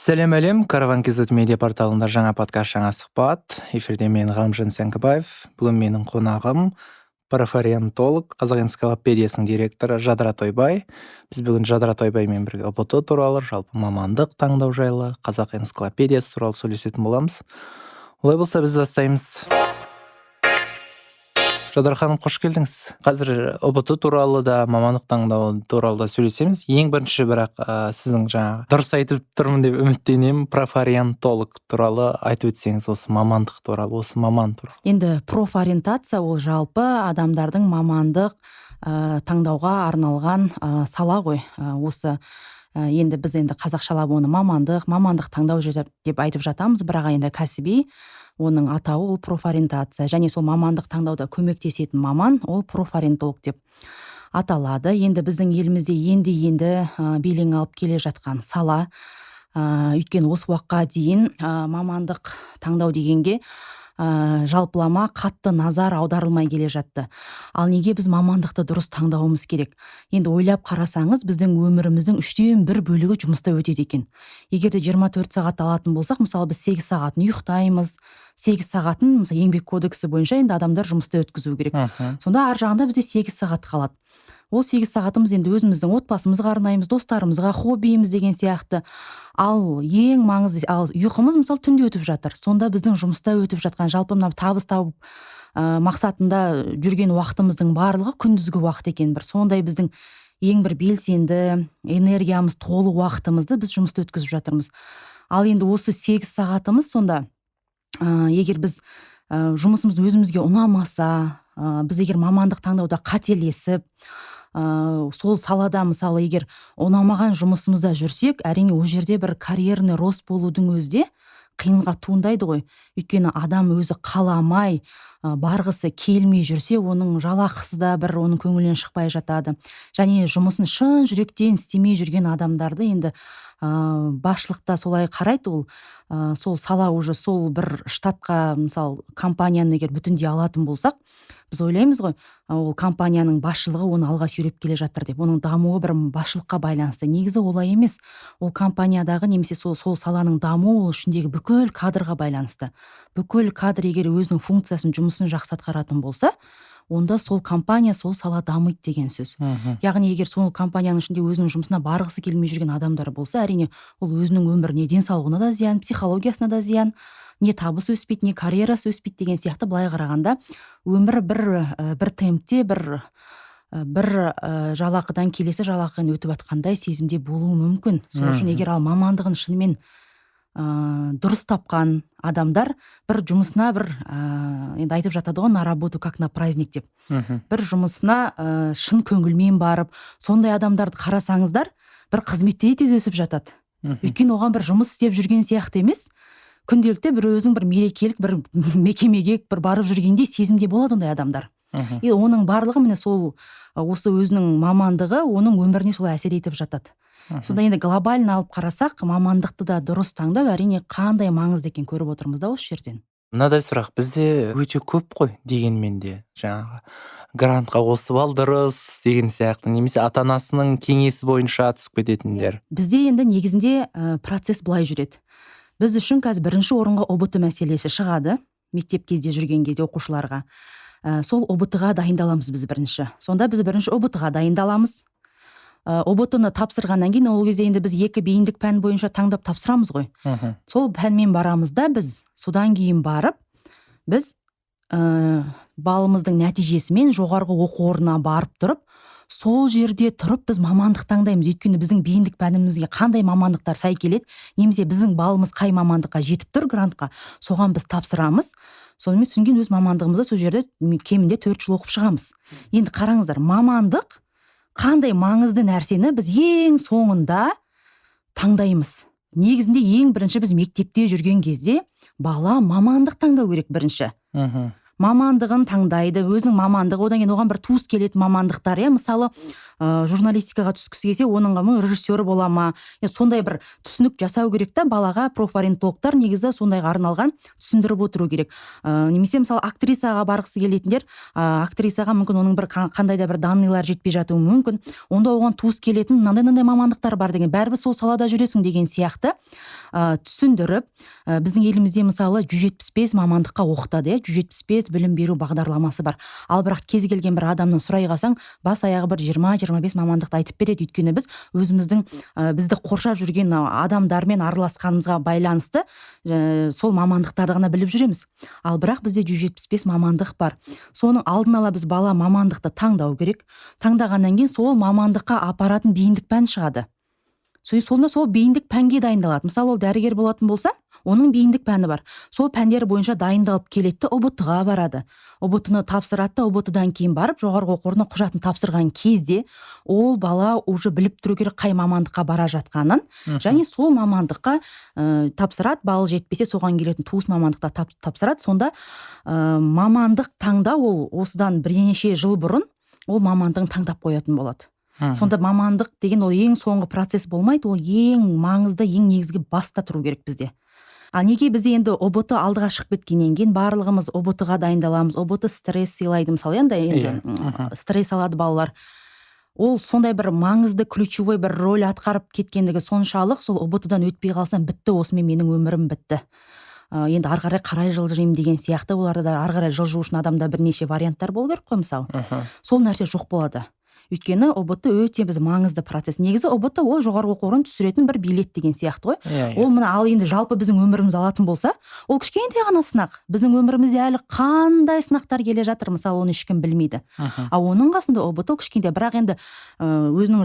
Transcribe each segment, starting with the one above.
Сәлем әлем, Караван Кизет медиа порталында жаңа подкаст, жаңа сұхбат. Эфирде мен Ғалымжан Сәңкібаев. Бүгін менің қонағым профориентолог, қазақ энциклопедиясының директоры Жадыра Тойбай. Біз бүгін Жадыра Тойбаймен бірге ұбт туралы, жалпы мамандық таңдау жайлы, қазақ энциклопедиясы туралы сөйлесетін боламыз. Олай болса, біз бастаймыз. Жадыра ханым, қош келдіңіз. Қазір ұбт туралы да, мамандық таңдау туралы да сөйлесеміз. Ең бірінші бірақ сіздің жаңағы дұрыс айтып тұрмын деп үміттенемін, профориентолог туралы айтып өтсеңіз, осы мамандық туралы, осы маман туралы. Енді профориентация ол жалпы адамдардың мамандық таңдауға арналған сала ғой. Осы енді біз енді қазақшалап оны мамандық таңдау деп айтып жатамыз, бірақ енді кәсіби оның атауы ол профориентация, және сол мамандық таңдауда көмектесетін маман ол профориентолог деп аталады. Енді біздің елімізде енді белең алып келе жатқан сала. Өйткені осы уақытқа дейін мамандық таңдау дегенге жалпылама қатты назар аударылмай келе жатты. Ал неге біз мамандықты дұрыс таңдауымыз керек? Енді ойлап қарасаңыз, біздің өміріміздің 1/3 бөлігі жұмыста өтеді екен. Егер де 24 сағат алатын болсақ, мысалы біз 8 сағатын ұйықтаймыз, 8 сағатын мысалы еңбек кодексі бойынша енді адамдар жұмыста өткізу керек. Сонда ар жағында бізде 8 сағат қалады. Ол 8 сағатымыз енді өзіміздің отбасымызға арнаймыз, достарымызға, хоббиіміз деген сияқты. Ал ең маңызды, ұйқымыз мысалы түнде өтіп жатыр. Сонда біздің жұмыста өтіп жатқан жалпы мына табыс тауып мақсатында жүрген уақытымыздың барлығы күндізгі уақыт екен. Бір сондай біздің ең бір белсенді, энергиямыз толы уақытымызды біз жұмыста өткізіп жатырмыз. Ал енді осы 8 сағатымыз сонда егер біз жұмысымыз өзімізге ұнамаса, біз егер мамандық таңдауда қателесіп, сол салада мысалы егер ұнамаған жұмысымызда жүрсек, әрине ол жерде бір карьерный рост болудың өзде қиынға туындайды ғой. Өйткені адам өзі қаламай, барғысы келмей жүрсе, оның жалақысы да бір оның көңілінен шықпай жатады. Және жұмысын шын жүректен істемей жүрген адамдарды енді басшылықта солай қарайды. Ол сол сала уже сол бір штатқа мысалы компанияны егер бүтіндей алатын болсақ, біз ойлаймыз ғой, ол компанияның басшылығы оны алға сүйреп келе жатыр деп. Оның дамуы бір басшылыққа байланысты. Негізі олай емес. Ол компаниядағы немесе сол саланың дамуы ол ішіндегі бүкіл кадрға байланысты. Бүкіл кадр егер өзінің функциясын, жұмысын жақсы атқаратын болса, онда сол компания, сол сала дамиды деген сөз. Яғни егер сол компанияның ішінде өзінің жұмысына барғысы келмей жүрген адамдар болса, әрине ол өзінің өміріне, денсаулығына да зиян, психологиясына да зиян, не табыс өспейді, не карьерасы өспейді деген сияқты. Былай қарағанда өмір бір темпте, бір жалақыдан келесі жалақыға өтіп жатқандай сезімде болуы мүмкін. Сол үшін егер ал мамандығын шынымен дұрыс тапқан адамдар бір жұмысына енді айтып жатады ғой, на работу как на праздник деп. Бір жұмысына шын көңілмен барып, сондай адамдарды қарасаңыздар, бір қызметте тез өсіп жатады. Өйткені оған бір жұмыс істеп жүрген сияқты емес, күнделікті бір өзінің бір мерекелік бір мекемеге бір барып жүргенде сезімде болады ондай адамдар. И оның барлығы міне сол осы өзінің мамандығы оның өміріне солай әсер етіп жатады. Сонда енді глобально алып қарасақ, мамандықты да дұрыс таңдау әрине қандай маңызды екен көріп отырмыз да осы жерден. Мынадай сұрақ бізде өте көп қой, дегенмен де жаңағы грантқа қосып ал дұрыс деген сияқты, немесе ата-анасының кеңесі бойынша түсіп кететіндер. Бізде енді негізінде процесс былай жүреді. Біз үшін қазір бірінші орынға ұбт мәселесі шығады, мектеп кезде жүрген кезде оқушыларға. Сол ұбт-ға дайындаламыз біз бірінші. Сонда біз бірінші ұбт-ға дайындаламыз. ұбт-ны тапсырғаннан кейін ол кезде енді біз 2 бейіндік пән бойынша таңдап тапсырамыз ғой. Сол пәнмен барамыз да біз, содан кейін барып, біз балымыздың нәтижесімен жоғарғы оқу орнына барып тұрып, сол жерде тұрып біз мамандық таңдаймыз. Өйткені біздің бейіндік пәнімізге қандай мамандықтар сай келеді, немесе біздің балымыз қай мамандыққа жетіп тұр грантқа, соған біз тапсырамыз. Сонымен түсінген өз мамандығымызды сол жерде кемінде 4 жыл оқып шығамыз. Енді қараңыздар, мамандық қандай маңызды нәрсені біз ең соңында таңдаймыз. Негізінде ең бірінші біз мектепте жүрген кезде бала мамандық таңдау керек бірінші. Мамандығын таңдайды, өзінің мамандығы, одан кейін оған бір туыс келетін мамандықтар. Мысалы, журналистикаға түскісі келсе оның режиссері бола ма, сондай бір түсінік жасау керек та балаға. Профориентологтар негізі сондайға арналған түсіндіріп отыру керек. Немесе мысалы актрисаға барғысы келетіндер, актрисаға мүмкін оның бір қандай да бір данныйлар жетпей жатуы мүмкін. Онда оған туыс келетін мынандай мамандықтар бар деген, бәрібір сол салада жүресің деген сияқты түсіндіріп, біздің елімізде мысалы 175 мамандыққа оқытады, 175 білім беру бағдарламасы бар. Ал бірақ кез келген бір адамнан сұрай қалсаң, бас аяғы бір 20-25 мамандықты айтып береді. Өйткені біз өзіміздің бізді қоршап жүрген адамдармен араласқанымызға байланысты сол мамандықтарды ғана біліп жүреміз. Ал бірақ бізде 175 мамандық бар. Соның алдын ала біз бала мамандықты таңдау керек. Таңдағаннан кейін сол мамандыққа апаратын бейіндік пән шығады. Сонда сол бейіндік пәнге дайындалады. Мысалы, ол дәрігер болатын болса, оның бейіндік пәні бар. Сол пәндері бойынша дайындалып келеді, ұбт-ға барады. ұбт-ны тапсырады, ұбт-дан кейін барып жоғарғы оқу орнына құжатын тапсырған кезде ол бала уже біліп тұру керек қай мамандыққа бара жатқанын, және сол мамандыққа тапсырады. Балы жетпесе соған келетін туыс мамандықта тапсырады. Сонда мамандық таңдау ол осыдан бірнеше жыл бұрын ол мамандығын таңдап қоятын болады. Сонда мамандық деген ол ең соңғы процесс болмайды, ол ең маңызды, ең негізгі баста тұру керек бізде. Неге бізде енді ұбт алдыға шығып кеткеннен кейін барлығымыз ұбт-ға дайындаламыз, ұбт стресс сыйлайды, мысалы, енді стресс алады балалар. Ол сондай бір маңызды, ключевой бір роль атқарып кеткендігі соншалық, сол ұбт-дан өтпей қалсам, бітті, осымен менің өмірім бітті. Енді ары қарай жылжимын деген сияқты, оларда да ары қарай жылжу үшін адамда бірнеше варианттар болу керек қой, мысалы. Сол нәрсе жоқ болады. Өйткені ұбт өте біз маңызды процесс. Негізі ұбт ол жоғарғы оқу орнын түсіретін бір билет деген сияқты ғой. Ол мына ал енді жалпы біздің өміріміз алатын болса, ол кішкентай ғана сынақ. Біздің өмірімізде әлі қандай сынақтар келе жатыр, мысалы, оны ешкім білмейді. Оның қасында ұбт кішкентай, бірақ енді өзінің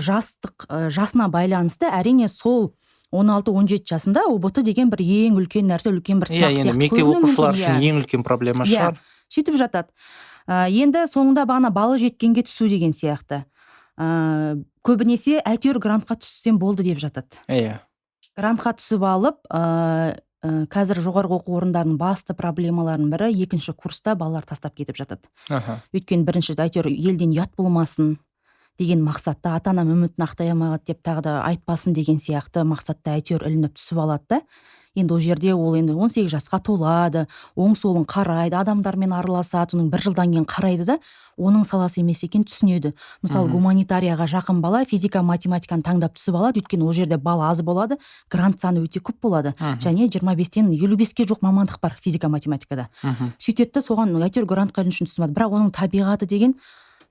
жасына байланысты әрине сол 16-17 жасында ұбт деген бір ең үлкен нәрсе, үлкен бір сынақ сияқты. Мектеп оқушылар үшін ең үлкен проблема шығар. Сөйтіп жатады. Енді соңында бағана балы жеткенге түсу деген сияқты. Көбінесе әйтеуір грантқа түссем болды деп жатады. Грантқа түсіп алып, қазір жоғарғы оқу орындарының басты проблемаларының бірі екінші курста балалар тастап кетіп жатады. Өйткені бірінші әйтеуір елден ұят болмасын деген мақсатта, ата-анам үмітін ақтай алмады деп тағы да айтпасын деген сияқты мақсатта әйтеуір ілініп түсіп алады да. Енді ол жерде ол енді 18 жасқа толады, оң солын қарайды, адамдармен араласады, оның бір жылдан кейін қарайды да, оның саласы емес екен түсінеді. Мысалы, гуманитарияға жақын бала физика, математиканы таңдап түсіп алады, өйткені ол жерде бала аз болады, грант саны өте көп болады. Және 25-тен 55-ке жоқ мамандық бар физика, математикада. Сөйтеді, соған әйтеуір грантқа іліну үшін түсінеді. Бірақ оның табиғаты деген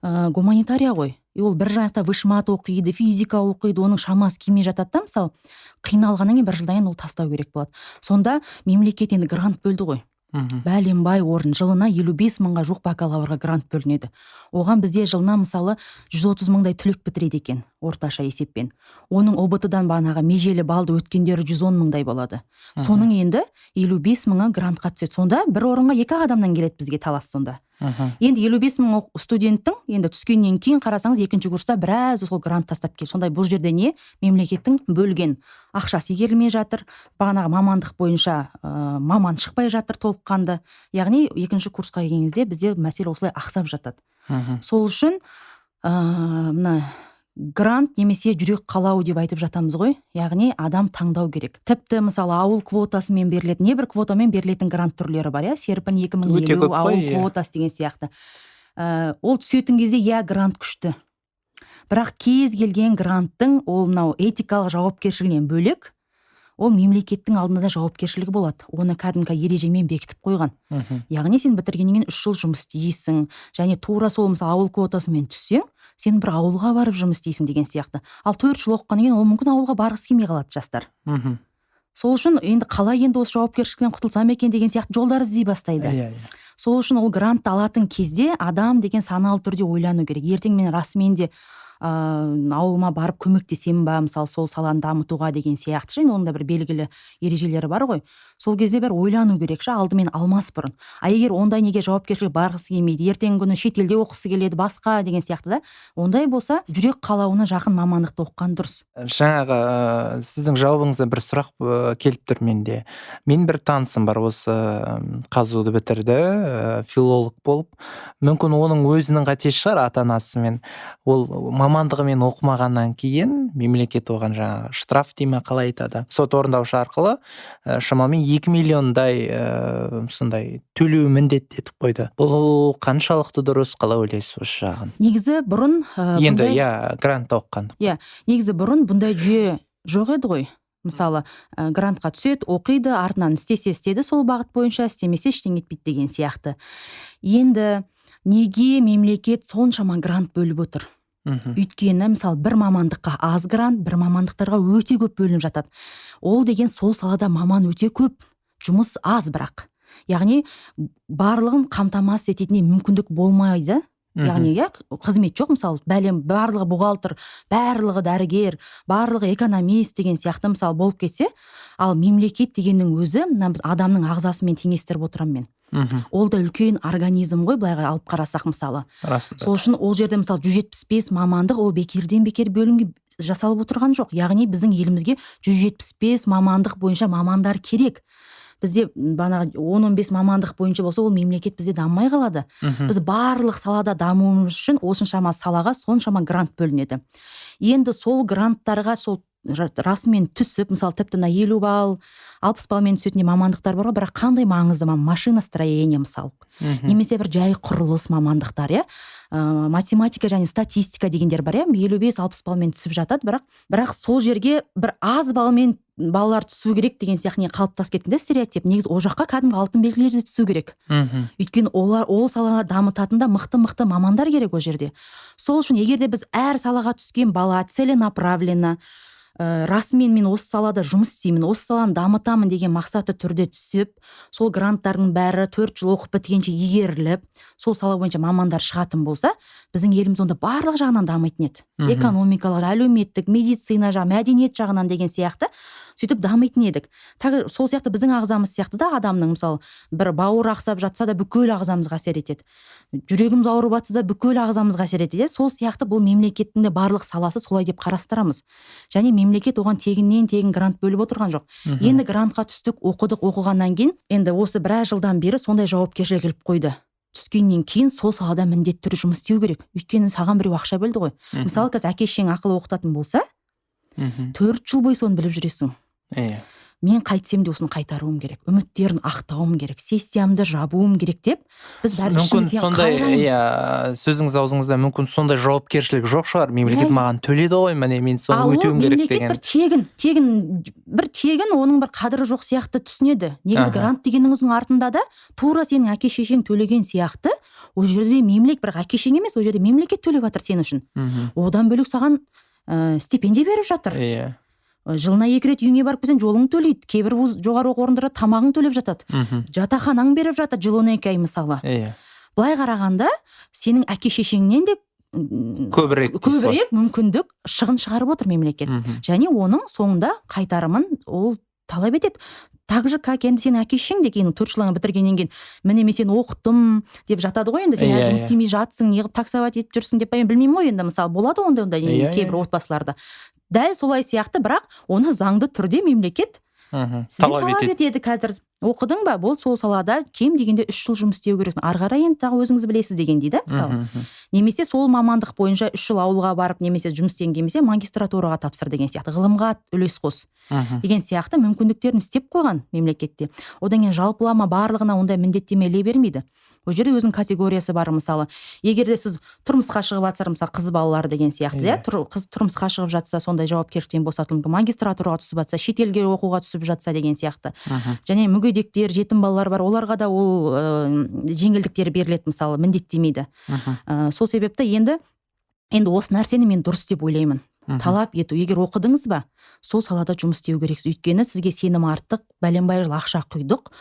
гуманитария ғой. Ол бір жақта вышмат оқиды, физика оқиды, оның шамасы келмей жатады да, мысалы, қиналғаннан кейін бір жылдан кейін ол тастау керек болады. Сонда мемлекет енді грант бөлді ғой. Бәленбай орын, жылына 55 мыңға жоқ бакалаврға грант бөлінеді. Оған бізде жылына мысалы 130 мыңдай түлек бітіреді екен, орташа есеппен. Оның ұбт-дан бағанағы межелі балды өткендері 110 мыңдай болады. Соның енді 55 мыңы грантқа түседі. Сонда бір орынға 2 адамнан келеді бізге талас сонда. Енді 55 мың студенттің енді түскеннен кейін қарасаңыз екінші курста біраз сол грант тастап келді. Сондай бұл жерде не? Мемлекеттің бөлген ақшасы игерілмей жатыр. Бағанағы мамандық бойынша маман шықпай жатыр толыққанды. Яғни екінші курсқа келгенде бізде мәселе осылай ақсап жатады. Сол үшін мына грант немесе жүрек қалау деп айтып жатамыз ғой. Яғни адам таңдау керек. Тіпті мысалы ауыл квотасымен берілетін, не бір квотамен берілетін грант түрлері бар, серпін 2050 ауыл квотасы деген сияқты. Ол түсетін кезде грант күшті. Бірақ кез келген гранттың ол мынау этикалық жауапкершілігінен бөлек, ол мемлекеттің алдында да жауапкершілігі болады. Оны кәдімгі ережемен бекітіп қойған. Яғни сен бітіргеннен 3 жыл жұмыс істейсің, және тура сол мысалы ауыл квотасымен түссең, сен бір ауылға барып жұмыс істейсің деген сияқты. Ал 4 жыл оқығаннан кейін ол мүмкін ауылға барғысы келмей қалады жастар. Сол үшін енді қалай енді осы жауапкершіліктен құтылсам екен деген сияқты жолдар іздей бастайды. Сол үшін ол грантты алатын кезде адам деген саналы түрде ойлану керек. Ертең мен расымен де ауылыма барып көмектесем ба, мысалы сол саланы дамытуға деген сияқты. Және оның да бір белгілі ережелері бар ғой. Сол кезде бір ойлану керек, алдымен алмас бұрын. Егер ондай неге жауапкершілік барғысы келмейді, ертеңгі күні шетелде оқысы келеді, басқа деген сияқты да, ондай болса, жүрек қалауына жақын мамандықты оқыған дұрыс. Жаңағы сіздің жауабыңызда бір сұрақ келіп тұр менде. Мен бір танысым бар, осы қазуды бітірді, филолог болып. Мүмкін оның өзінің қатесі шығар ата-анасымен. Ол мамандығымен оқымағаннан кейін мемлекет оған жаңағы штраф дейме қалай айтады, сот орындаушы арқылы шамамен 2 миллиондай сондай төлеу міндет етіп қойды. Бұл қаншалықты дұрыс, қалай ойлайсыз осы жағын? Негізі бұрын енді грант оққан. Негізі бұрын бұндай жүйе жоқ еді ғой. Мысалы, грантқа түседі, оқиды, артынан істесе істеді сол бағыт бойынша, істемесе ештеңе етпейді деген сияқты. Енді неге мемлекет соншама грант бөліп отыр? Өйткені, мысалы, бір мамандыққа аз грант, бір мамандықтарға өте көп бөлініп жатады. Ол деген сол салада маман өте көп, жұмыс аз бірақ. Яғни барлығын қамтамасыз ететіне мүмкіндік болмайды. Яғни қызмет жоқ, мысалы, барлығы бухгалтер, барлығы дәрігер, барлығы экономист деген сияқты мысалы болып кетсе, ал мемлекет дегеннің өзі адамның ағзасымен теңестіріп отырамын мен. Ол да үлкен организм ғой, былайға алып қарасақ мысалы. Сол үшін ол жерде мысалы 175 мамандық ол бекерден бекер бөлімге жасалып отырған жоқ. Яғни біздің елімізге 175 мамандық бойынша мамандар керек. Бізде 10-15 мамандық бойынша болса, ол мемлекет бізде дамымай қалады. Біз барлық салада дамуымыз үшін осыншама салаға соншама грант бөлінеді. Енді сол гранттарға сол расымен түсіп, мысалы, тіпті 50 балл, 60 баллмен түсетін мамандықтар бар, бірақ қандай маңызды машиностроение мысалы. Немесе бір жай құрылыс мамандықтар, математика және статистика дегендер бар, 55-60 баллмен түсіп жатады, бірақ сол жерге бір аз баллмен балалар түсу керек деген сияқты қалыптасып кеткен стереотип. Негізі ол жаққа кәдімгі алтын белгілерді түсу керек. Өйткені ол саланы дамытатында мықты мамандар керек ол жерде. Сол үшін егерде біз әр салаға түскен бала целенаправленно, расымен мен осы салада жұмыс істеймін, осы саланы дамытамын деген мақсатты түрде түсіп, сол гранттардың бәрі 4 жыл оқып біткенше игеріліп, сол сала бойынша мамандар шығатын болса, біздің еліміз онда барлық жағынан дамитын еді. Экономикалық, әлеуметтік, медицина жағы, мәдениет жағынан деген сияқты сөйтіп дамитын едік. Сол сияқты біздің ағзамыз сияқты да адамның, мысалы, бір бауыр ақсап жатса да бүкіл ағзамызға әсер етеді. Жүрегіміз ауырып жатса да бүкіл ағзамызға әсер етеді. Сол сияқты бұл мемлекеттің де барлық саласы солай деп қарастырамыз. Және мемлекет оған тегін грант бөліп отырған жоқ. Енді грантқа түстік, оқығаннан кейін, енді осы біраз жылдан бері сондай жауапкершілік келіп қойды. Түскеннен кейін сол салада міндетті түрде жұмыс істеу керек. Өйткені саған біреу ақша бөлді ғой. Мысалы, қазір әке-шешең ақылы оқытатын болса, 4 жыл бойы соны біліп жүресің. Мен қайтсем де осыны қайтаруым керек, үміттерін ақтауым керек, сессиямды жабуым керек деп біз бәрі ішімізден қайраймыз. Сөзіңіз аузыңызда мүмкін сондай жауапкершілік жоқ шығар, мемлекет маған төледі ғой, мен соны өтеуім керек деген. Бір тегін оның бір қадірі жоқ сияқты түсінеді. Негізі грант дегеніңіздің артында да тура сенің әке-шешең төлеген сияқты, ол жерде мемлекет, бірақ әке-шең емес, ол жерде мемлекет төлеп жатыр сен үшін. Одан бөлек саған стипендия беріп жатыр. Жылына 2 рет үйіңе барып келсең, жолың төлейді. Кейбір жоғары оқу орындары тамағың төлеп жатады. Жатақханаң беріп жатады жылына 2 ай мысалы. Былай қарағанда, сенің әке-шешеңнен де көбірек мүмкіндік шығын шығарып отыр мемлекет. Және оның соңында қайтарымын ол талап етеді. Так же, как енді сен әке-шешең де кейін 4 жылын бітіргеннен кейін, міне мен сені оқыттым деп жатады ғой, енді сен жұмыс істемей жатсың, неғып таксовать етіп жүрсің деп мен білмеймін ғой, енді мысалы болады ондай кейбір отбасыларда. Дәл солай сияқты, бірақ оны заңды түрде мемлекет талап етеді. Қазір оқыдың ба, бұл сол салада кем дегенде 3 жыл жұмыс істеу керексің. Ары қарай енді тағы өзіңіз білесіз деген дейді, мысалы. Немесе сол мамандық бойынша 3 жыл ауылға барып, немесе жұмыс істеген келмесе магистратураға тапсыр деген сияқты, ғылымға үлес қос деген сияқты мүмкіндіктерін істеп қойған мемлекетте. Одан кейін жалпылама барлығына ондай міндеттеме іле бермейді. Ол жерде өзінің категориясы бар, мысалы. Егерде сіз тұрмысқа шығып жатсар, мысалы, қыз балалар деген сияқты, қыз тұрмысқа шығып жатса, сондай жауапкершіліктен босатылып, магистратураға түсіп жатса, шетелге оқуға түсіп жатса деген сияқты. Және мүгедектер, жетім балалар бар, оларға да ол жеңілдіктер беріледі, мысалы, міндеттемейді. Сол себепті енді осы нәрсені мен дұрыс деп ойлаймын. Талап ету. Егер оқыдыңыз ба, сол салада жұмыс істеу керексіз. Өйткені сізге сенім артық, бәленбай жыл ақша құйдық,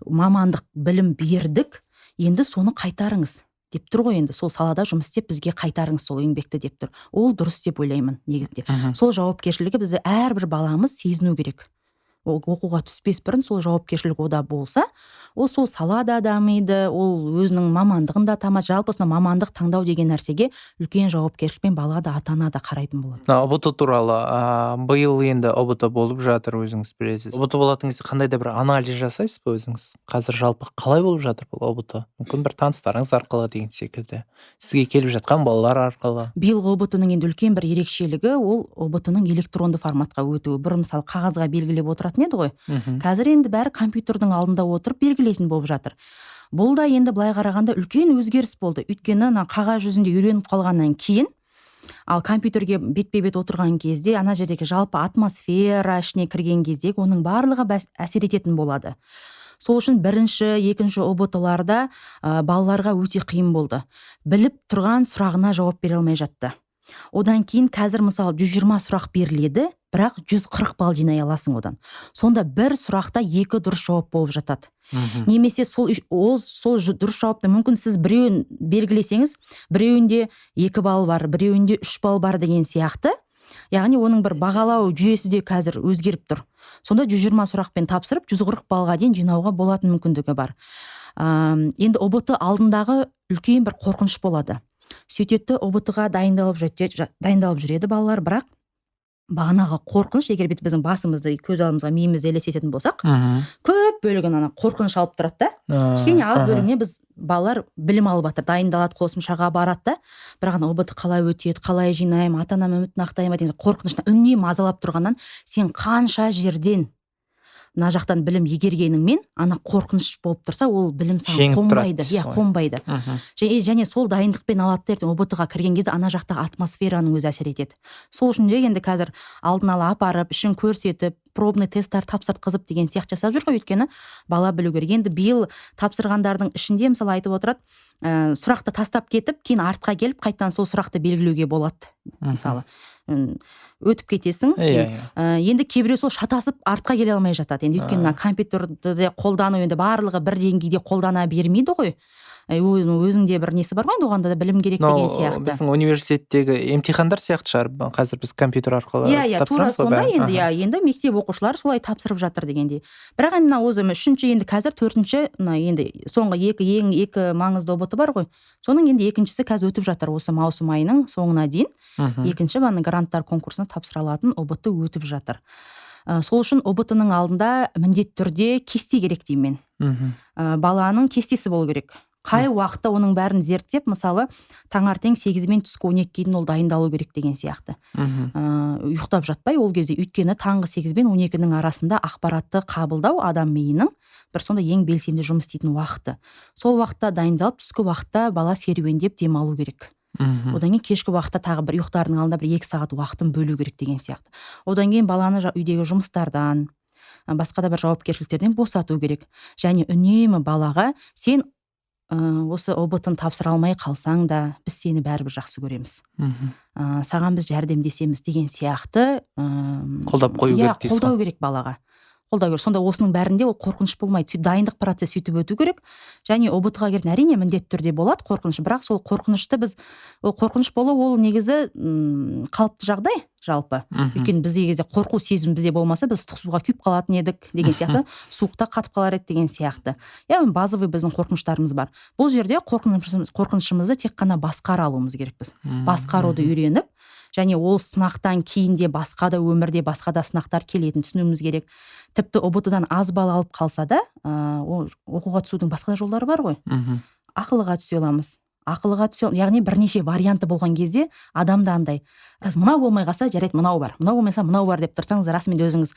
мамандық білім бердік, енді соны қайтарыңыз деп тұр ғой, енді сол салада жұмыс істеп бізге қайтарыңыз сол еңбекті деп тұр. Ол дұрыс деп ойлаймын негізінде. Сол жауапкершілігі бізді әрбір баламыз сезіну керек. оқуға түспес бұрын сол жауапкершілік ода болса, ол сол сала да дамиды, ол өзінің мамандығын да тамады. Жалпы осындай мамандық таңдау деген нәрсеге үлкен жауапкершілікпен бала да ата ана да қарайтын болады. ұбт туралы биыл енді ұбт болып жатыр, өзіңіз білесіз. ұбт болатын кезде қандай да бір анализ жасайсыз ба өзіңіз? Қазір жалпы қалай болып жатыр бұл ұбт? Мүмкін бір таныстарыңыз арқылы деген секілді, сізге келіп жатқан балалар арқылы. Биылғы ұбт-ның енді үлкен бір ерекшелігі ол ұбт-ның электронды форматқа өтуі. Бұрын мысалы қағазға белгілеп отыратын еді ғой. Қазір енді бәрі компьютердің алдында отырып белгілейтін болып жатыр. Бұл да енді былай қарағанда үлкен өзгеріс болды. Өйткені қағаз жүзінде үйреніп қалғаннан кейін, ал компьютерге бетпе-бет отырған кезде ана жердегі жалпы атмосфера ішіне кірген кезде оның барлығы әсер ететін болады. Сол үшін бірінші, екінші ұбт-ларда балаларға өте қиын болды. Біліп тұрған сұрағына жауап бере алмай жатты. Одан кейін қазір мысалы 120 сұрақ беріледі, бірақ 140 балл жинай аласың одан. Сонда бір сұрақта 2 дұрыс жауап болып жатады. Немесе сол дұрыс жауапты мүмкін сіз біреуін белгілесеңіз, біреуінде 2 балл бар, біреуінде 3 балл бар деген сияқты. Яғни оның бір бағалау жүйесі де қазір өзгеріп тұр. Сонда 120 сұрақпен тапсырып 140 балға дейін жинауға болатын мүмкіндігі бар. Енді ұбт алдындағы үлкен бір қорқыныш болады. Сөйтетті ұбт-ға дайындалып жүреді балалар, бірақ бағанағы қорқыныш, егер біздің басымызды, көз алдымызға, миымызды елестететін болсақ, көп бөлігін қорқыныш алып тұрады да. Кішкене аз бөлігіне біз балалар білім алып жатыр, дайындалады, қосымшаға барады да. Бірақ ұбт қалай өтеді, қалай жинаймын, ата-анам үмітін ақтаймын деген қорқыныштан үнемі азалап тұрғаннан, сен қанша жерден мына жақтан білім егергеніңмен қорқыныш болып тұрса, ол білім саған қонбайды. Қонбайды. Және сол дайындықпен алады ертең ұбт-ға кірген кезде ана жақтағы атмосфераның өзі әсер етеді. Сол үшін де енді қазір алдын ала апарып, ішін көрсетіп, пробный тесттер тапсыртқызып деген сияқты жасап жүр ғой, өйткені бала білу керек. Енді биыл тапсырғандардың ішінде мысалы айтып отырады, сұрақты тастап кетіп, кейін артқа келіп, қайтадан сол сұрақты белгілеуге болады. Мысалы, өтіп кетесің. Енді кейбіреу сол шатасып артқа келе алмай жатады. Енді өйткені компьютерді қолдану енді барлығы бір деңгейде қолдана бермейді ғой. Өзіңде бір несі бар ғой, оғанда да білім керек деген сияқты. Біздің университеттегі емтихандар сияқты шығар, қазір біз компьютер арқылы тапсырамыз ғой. Енді мектеп оқушылары солай тапсырып жатыр дегендей. Бірақ енді өзі үшінші, енді қазір төртінші, енді соңғы екі маңызды ұбт бар ғой. Соның енді екіншісі қазір өтіп жатыр, осы маусым айының соңына дейін. Екінші гранттар конкурсына тапсыра алатын ұбт өтіп жатыр. Сол үшін ұбт-ның алдында міндетті түрде кесте керек деймін мен. Баланың кестесі болу керек. Қай уақытта оның бәрін зерттеп, мысалы, таңертең 8-мен түскі 12-ге дейін ол дайындалу керек деген сияқты. Ұйықтап жатпай, ол кезде өйткені таңғы 8-мен 12-ның арасында ақпаратты қабылдау адам миының бір сонда ең белсенді жұмыс істейтін уақыты. Сол уақытта дайындалып, түскі уақытта бала серуендеп демалу керек. Одан кейін кешкі уақытта тағы бір ұйықтардың алдында бір 2 сағат уақытын бөлу керек деген сияқты. Одан кейін баланы үйдегі жұмыстардан, басқа да бір жауапкершіліктерден босату керек. Және үнемі балаға сен осы ұбт-ын тапсыра алмай қалсаң да, біз сені бәрібір жақсы көреміз. Саған біз жәрдемдесеміз деген сияқты қолдап қою керек дейсіз ғой. Қолдау керек балаға. Қолдау керек. Сонда осының бәрінде ол қорқыныш болмайды. Дайындық процесс сөйтіп өту керек. Және ұбт-ға келген әрине міндетті түрде болады қорқыныш, бірақ сол қорқынышты ол қорқыныш болу ол негізі қалыпты жағдай жалпы. Өйткені бізде кезде қорқу сезім бізде болмаса, біз ыстық суға күйіп қалатын едік деген сияқты, суықта қатып қалар еді деген сияқты. Базовый біздің қорқыныштарымыз бар. Бұл жерде қорқынышымызды тек қана басқара алуымыз керек біз. Басқаруды үйреніп, және ол сынақтан кейін де басқа да өмірде басқа да сынақтар келетінін түсінуіміз керек. Тіпті ұбт-дан аз балл алып қалса да, оқуға түсудің басқа да жолдары бар ғой. Ақылға түсе аламыз. Яғни бірнеше варианты болған кезде адамда андай, мынау болмай қалса, жарайды, мынау бар. Мынау болмайса, мынау бар деп тұрсаңыз, расымен де өзіңіз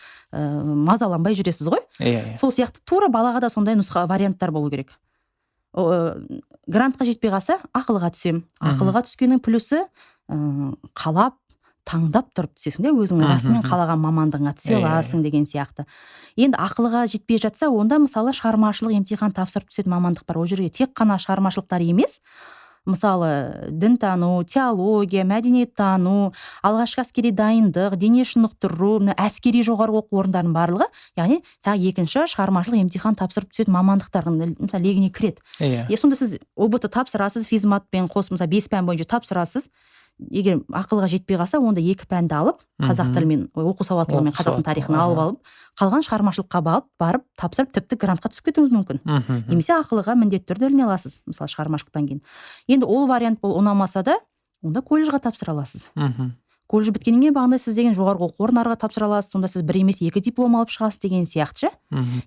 мазаланбай жүресіз ғой. Сол сияқты тура балаға да сондай нұсқа варианттар болу керек. Грантқа жетпей қалса, ақылға түсем. Ақылға түскеннің плюсы қалап, таңдап тұрып түсесің де, өзің расымен қалаған мамандығыңа түсе аласың деген сияқты. Енді ақылға жетпей жатса, онда мысалы шығармашылық емтихан тапсырып түсетін мамандық бар. Ол жерге тек қана шығармашылықтар емес, мысалы дінтану, теология, мәдениеттану, алғашқы әскери дайындық, дене шынықтыру, әскери жоғары оқу орындарының барлығы, яғни тағы екінші шығармашылық емтихан тапсырып түсетін мамандықтардың легіне кіреді. Сонда сіз ұбт тапсырасыз, физматпен қосып, мысалы 5 пән бойынша тапсырасыз. егер ақылға жетпей қалса онда 2 пәнді алып қазақ тілі мен оқу сауаттылығы мен қазақстан тарихын алып қалған шығармашылыққа барып тапсырып тіпті грантқа түсіп кетуіңіз мүмкін. Немесе ақылыға міндетті түрде іліне аласыз, мысалы шығармашылықтан кейін. Енді ол вариант ұнамаса да онда колледжға тапсыра аласыз. Колледж біткеннен кейін бағандай сіз деген жоғарғы оқу орындарға тапсыра аласыз, сонда сіз 1 емес 2 диплом алып шығасыз деген сияқты ше.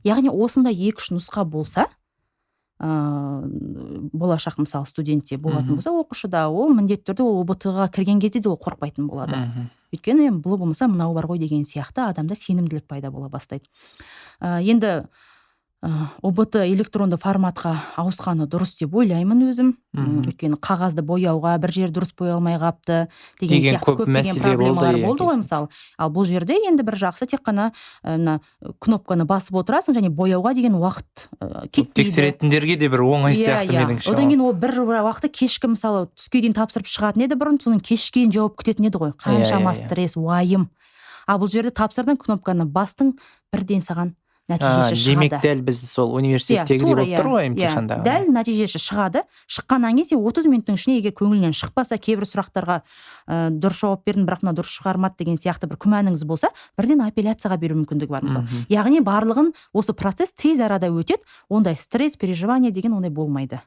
Яғни осындай 2-3 нұсқа болса, болашақ мысалы студентте болатын болса, оқушыда ол міндетті түрде ол ОБТ-ға кірген кезде де ол қорқпайтын болады. Өйткені бұл болмаса мынау бар ғой деген сияқты адамда сенімділік пайда бола бастайды. Енді ОБТ электронды форматқа ауысқаны дұрыс деп ойлаймын өзім. Өйткені қағазды бояуға бір жер дұрыс боя алмай қапты деген сияқты көптеген проблемалар болды ғой мысалы. Ал бұл жерде енді бір жақсы тек қана кнопканы басып отырасың және бояуға деген уақыт кетпейді. Тексеретіндерге де бір оңай сияқты менің шығар. Одан кейін ол бір уақытты кешкі мысалы түске дейін тапсырып шығатын еді бұрын, соның кешке дейін жауап күтетін еді ғой. Қаншама стресс, уайым. Ал бұл жерде тапсырдың, кнопканы бастың, бірден саған нәтижесі шығады. Демек дәл біз сол университеттегідей болып тұр ғой емтиханда. Дәл нәтижесі шығады. Шыққаннан кейін сен 30 минуттың ішінде егер көңіліңнен шықпаса, кейбір сұрақтарға дұрыс жауап бердің, бірақ мына дұрыс шығармады деген сияқты бір күмәніңіз болса, бірден апелляцияға беру мүмкіндігі бар мысалы. Яғни барлығын осы процесс тез арада өтеді, ондай стресс, переживание деген ондай болмайды.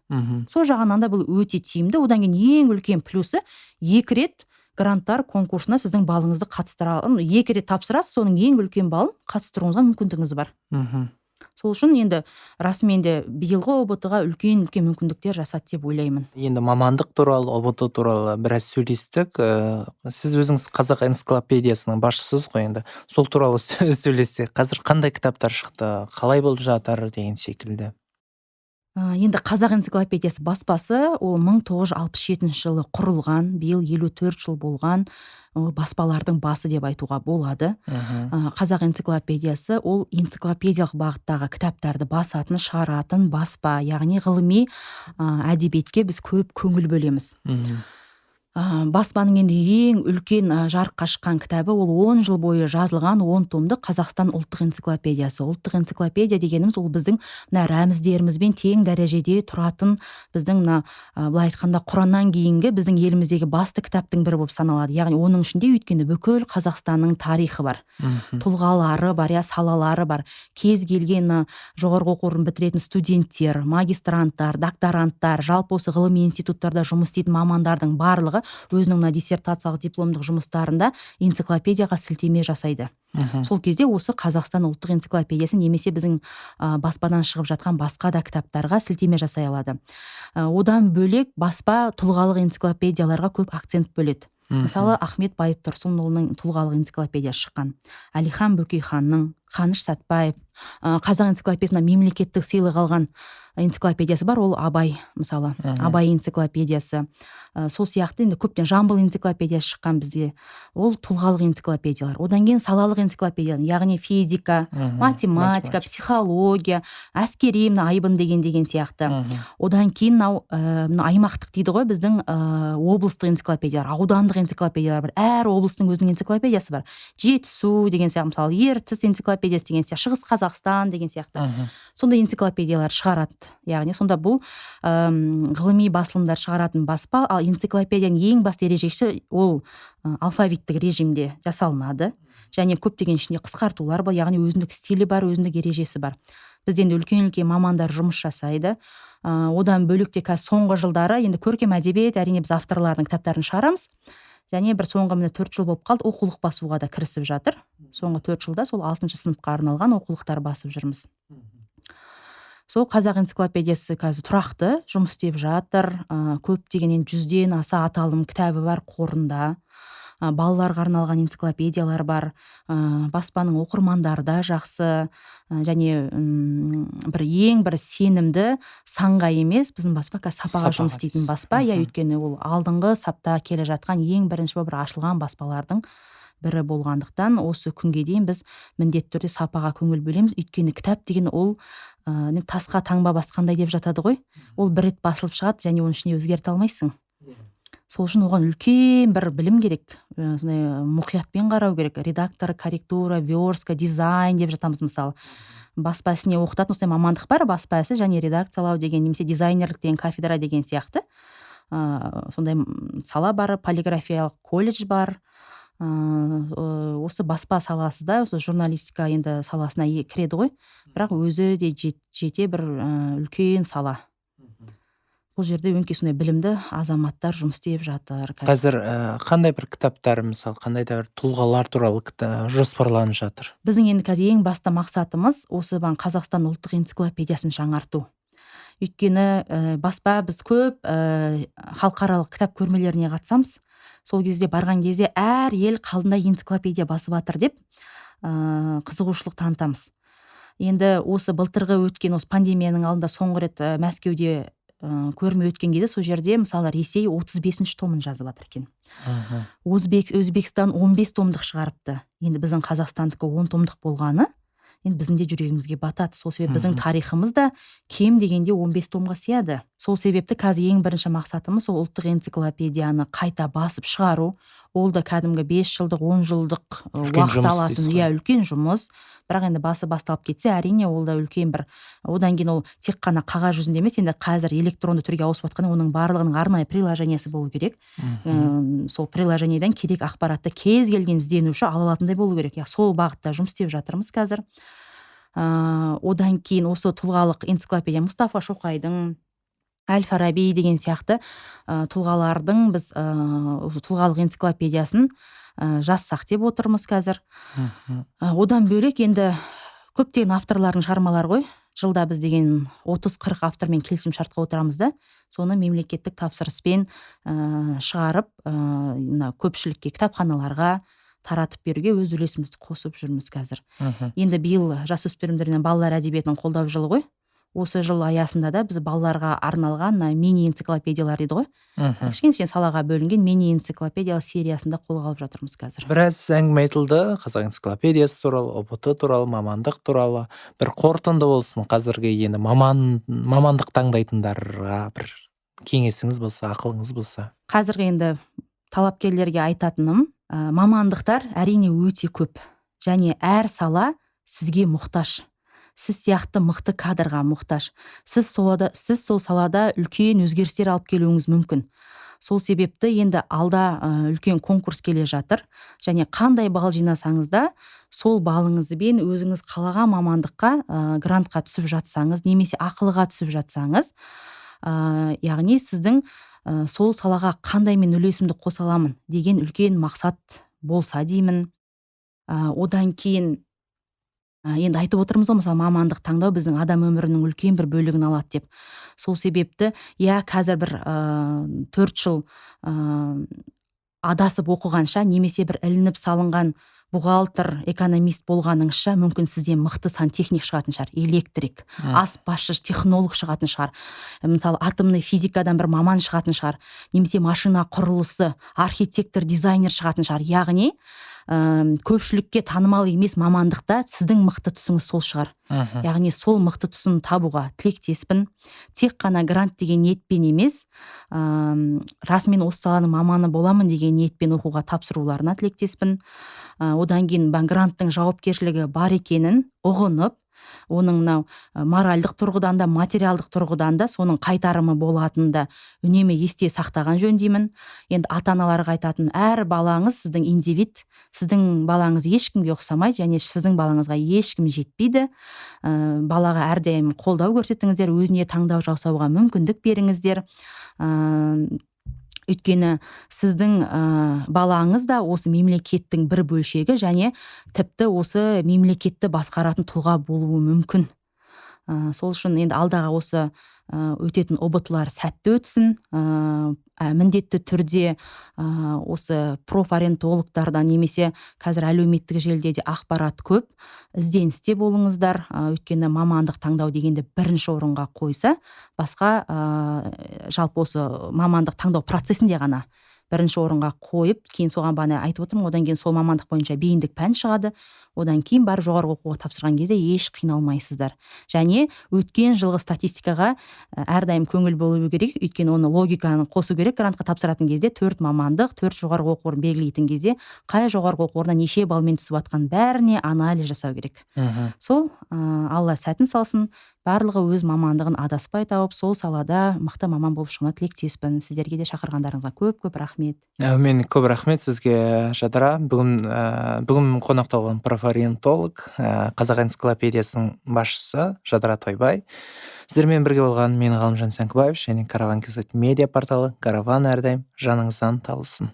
Сол жағынан да бұл өте тиімді. Одан кейін ең үлкен плюсы 2 рет гранттар конкурсына сіздің балыңызды қатыстыра, 2 рет тапсырасыз, соның ең үлкен балын қатыстыруыңызға мүмкіндігіңіз бар. Сол үшін енді расымен де биылғы ОБТ-ға үлкен мүмкіндіктер жасады деп ойлаймын. Енді мамандық туралы, ОБТ туралы біраз сөйлестік. Сіз өзіңіз қазақ энциклопедиясының басшысыз ғой енді. Сол туралы сөйлессек, қазір қандай кітаптар шықты, қалай болып жатыр деген секілді. Енді қазақ энциклопедиясы баспасы ол 1967 жылы құрылған, биыл 54 жыл болған баспалардың басы деп айтуға болады. Қазақ энциклопедиясы ол энциклопедиялық бағыттағы кітаптарды басатын, шығаратын баспа, яғни ғылыми әдебиетке біз көп көңіл бөлеміз. Баспаның енді ең үлкен жарыққа шыққан кітабы ол 10 жыл бойы жазылған 10 томдық Қазақстан ұлттық энциклопедиясы. Ұлттық энциклопедия дегеніміз ол біздің рәміздерімізбен тең дәрежеде тұратын, біздің былай айтқанда Құраннан кейінгі біздің еліміздегі басты кітаптың бірі болып саналады. Яғни оның ішінде өйткені бүкіл Қазақстанның тарихы бар. Тұлғалары бар, салалары бар. Кез келген жоғарғы оқу орнын бітіретін студенттер, магистранттар, докторанттар, жалпы осы ғылыми институттарда жұмыс істейтін мамандардың барлығы өзінің диссертациялық дипломдық жұмыстарында энциклопедияға сілтеме жасайды. Сол кезде осы Қазақстан ұлттық энциклопедиясы немесе біздің баспадан шығып жатқан басқа да кітаптарға сілтеме жасай алады. Одан бөлек баспа тұлғалық энциклопедияларға көп акцент бөледі. Мысалы, Ахмет Байтұрсынұлының тұлғалық энциклопедиясы шыққан. Әлихан Бөкейханның, Қаныш Сәтбаев, қазақ энциклопедиясына мемлекеттік сыйлық алған энциклопедиясы бар, ол Абай, мысалы, Абай энциклопедиясы. Сол сияқты енді көптен Жамбыл энциклопедиясы шыққан бізде. Ол тұлғалық энциклопедиялар. Одан кейін салалық энциклопедиялар, яғни физика, математика, психология, әскери, Айбын деген сияқты. Одан кейін аймақтық дейді ғой, біздің облыстық энциклопедиялар, аудандық энциклопедиялар бар. Әр облыстың өзінің энциклопедиясы бар. Жетісу деген сияқты, мысалы, Ертіс энциклопедиясы деген сияқты, Шығыс Қазақстан деген сияқты. Сондай энциклопедиялар шығарады. Яғни сонда бұл ғылыми басылымдар шығаратын баспа, ал энциклопедияның ең басты ережесі ол алфавиттік режимде жасалынады. Және көптеген ішінде қысқартулар бар, яғни өзіндік стилі бар, өзіндік ережесі бар. Бізден де үлкен мамандар жұмыс жасайды. Одан бөлек те соңғы жылдары енді көркем әдебиет, әрине біз авторлардың кітаптарын шығарамыз. Және бір соңғы 4 жыл болып қалды, оқулық басуға да кірісіп жатыр. Соңғы 4 жылда сол 6 сыныпқа арналған оқулықтар басып жүрміз. Сол қазақ энциклопедиясы қазір тұрақты жұмыс істеп жатыр. Көптеген 100-ден аса аталым кітабы бар қорында. Балаларға арналған энциклопедиялар бар. Баспаның оқырмандары да жақсы. Және ең бір сенімді санға емес, біздің баспа сапаға жұмыс істейтін баспа. Өйткені ол алдыңғы сапта келе жатқан ең бірінші бір ашылған баспалардың бірі болғандықтан осы күнге дейін біз міндетті түрде сапаға көңіл бөлеміз. Өйткені кітап деген ол тасқа таңба басқандай деп жатады ғой. Ол бір рет басылып шығады және оның ішіне өзгерте алмайсың. Сол үшін оған үлкен бір білім керек, мұқиятпен қарау керек. Редактор, корректура, верстка, дизайн деп жатамыз мысалы. Баспа ісіне оқытатын осындай мамандық бар, баспа ісі және редакциялау деген немесе дизайнерлік деген кафедра деген сияқты. сондай сала бар, полиграфиялық колледж бар. Осы баспа саласы да, осы журналистика енді саласына кіреді ғой, бірақ өзі де жете бір үлкен сала. Бұл жерде өңкей сондай білімді азаматтар жұмыс істеп жатыр. Қазір қандай бір кітаптар, мысалы қандай да бір тұлғалар туралы жоспарланып жатыр? Біздің енді қазір ең басты мақсатымыз осы Қазақстан ұлттық энциклопедиясын жаңарту. Өйткені баспа біз көп халықаралық кітап көрмелеріне қатысамыз. Сол кезде барған кезде әр ел қалындай энциклопедия басып жатыр деп қызығушылық танытамыз. Енді осы былтырғы өткен осы пандемияның алдында соңғы рет Мәскеуде көрме өткен кезде сол жерде мысалы Ресей 35-ші томын жазып жатыр екен. Өзбекстан 15 томдық шығарыпты. Енді біздің Қазақстандікі 10 томдық болғаны енді біздің де жүрегімізге батады. Сол себепті біздің тарихымыз да кем дегенде 15 томға сыяды. Сол себепті қазір ең бірінші мақсатымыз сол ұлттық энциклопедияны қайта басып шығару. Ол да кәдімгі 5 жылдық, 10 жылдық уақыт алатын, үлкен жұмыс. Бірақ енді басы басталып кетсе, әрине ол да үлкен бір, одан кейін ол тек қана қағаз жүзінде емес, енді қазір электронды түрге ауысып жатқан, оның барлығының арнайы приложениесі болу керек. Сол приложениеден керек ақпаратты кез келген ізденуші ала алатындай болу керек. Сол бағытта жұмыс істеп жатырмыз қазір. Одан кейін осы тұлғалық энциклопедия Мұстафа Шоқайдың, Әл-Фараби деген сияқты тұлғалардың біз тұлғалық энциклопедиясын жазсақ деп отырмыз қазір. Одан бөлек енді көптеген авторлардың шығармалары ғой. Жылда біз деген 30-40 автормен келісім шартқа отырамыз да, соны мемлекеттік тапсырыспен шығарып, көпшілікке, кітапханаларға таратып беруге өз үлесімізді қосып жүрміз қазір. Енді биыл жасөспірімдер мен балалар әдебиетінің қолдау жылы ғой. Осы жыл аясында да біз балаларға арналған мини энциклопедиялар дейді ғой. Кішкене салаға бөлінген мини энциклопедиялар сериясында қолға алып жатырмыз қазір. Біраз әңгіме айтылды қазақ энциклопедиясы туралы, ұбт туралы, мамандық туралы. Бір қорытынды болсын, қазіргі енді мамандық таңдайтындарға бір кеңесіңіз болса, ақылыңыз болса. Қазіргі енді талапкерлерге айтатыным, мамандықтар әрине өте көп. Және әр сала сізге мұқтаж. Сіз сияқты мықты кадрға мұқтаж. Сіз сол салада үлкен өзгерістер алып келуіңіз мүмкін. Сол себепті енді алда үлкен конкурс келе жатыр. Және қандай балл жинасаңыз да, сол балыңызбен өзіңіз қалаған мамандыққа грантқа түсіп жатсаңыз, немесе ақылға түсіп жатсаңыз, яғни сіздің сол салаға қандай мен үлесімді қоса аламын деген үлкен мақсат болса деймін. Одан кейін енді айтып отырмыз ғой, мысалы мамандық таңдау біздің адам өмірінің үлкен бір бөлігін алады деп. Сол себепті қазір бір 4 жыл адасып оқығанша, немесе бір ілініп салынған бухгалтер, экономист болғаныңызша, мүмкін сізден мықты сантехник шығатын шығар, электрик, аспазшы, технолог шығатын шығар. Мысалы атомный физикадан бір маман шығатын шығар, немесе машина құрылысы, архитектор, дизайнер шығатын шығар. Яғни көпшілікке танымал емес мамандықта сіздің мықты тұсыңыз сол шығар. Яғни сол мықты тұсын табуға тілектеспін. Тек қана грант деген ниетпен емес, расымен осы саланың маманы боламын деген ниетпен оқуға тапсыруларына тілектеспін. Одан кейін гранттың жауапкершілігі бар екенін ұғынып, оның моральдық тұрғыдан да, материалдық тұрғыдан да соның қайтарымы болатынын да үнемі есте сақтаған жөн деймін. Енді ата-аналарға айтатын, әр балаңыз сіздің индивид, сіздің балаңыз ешкімге ұқсамайды, және сіздің балаңызға ешкім жетпейді. Балаға әрдайым қолдау көрсетіңіздер, өзіне таңдау жасауға мүмкіндік беріңіздер. Өйткені сіздің балаңыз да осы мемлекеттің бір бөлшегі, және тіпті осы мемлекетті басқаратын тұлға болуы мүмкін. Сол үшін енді алдағы осы өтетін ұбт-лар сәтті өтсін. Міндетті түрде осы профориентологтардан, немесе қазір әлеуметтік желіде де ақпарат көп, ізденісте болыңыздар. Өйткені мамандық таңдау дегенде бірінші орынға қойса, басқа жалпы осы мамандық таңдау процесінде ғана бірінші орынға қойып, кейін соған бана айтып отырмын, одан кейін сол мамандық бойынша бейіндік пән шығады, одан кейін бар жоғарғы оқуға тапсырған кезде еш қиналмайсыздар. Және өткен жылғы статистикаға әрдайым көңіл болу керек, өйткені оны логиканы қосу керек. Грантқа тапсыратын кезде 4 мамандық, 4 жоғарғы оқу орнын белгілейтін кезде қай жоғарғы оқу орнына неше балмен түсіп жатқан бәріне анализ жасау керек. Сол Алла сәтін салсын. барлығы өз мамандығын адаспай тауып сол салада мықты маман болып шығуына тілектеспін. Сіздерге де шақырғандарыңызға көп көп рахмет. Мен көп рахмет сізге, Жадыра. Бүгін қонақта болған профориентолог, қазақ энциклопедиясының басшысы Жадыра Тойбай. Сіздермен бірге болған мен Ғалымжан Сәңкібаев және Караван Медиа порталы. Караван әрдайым жаныңыздан табылсын.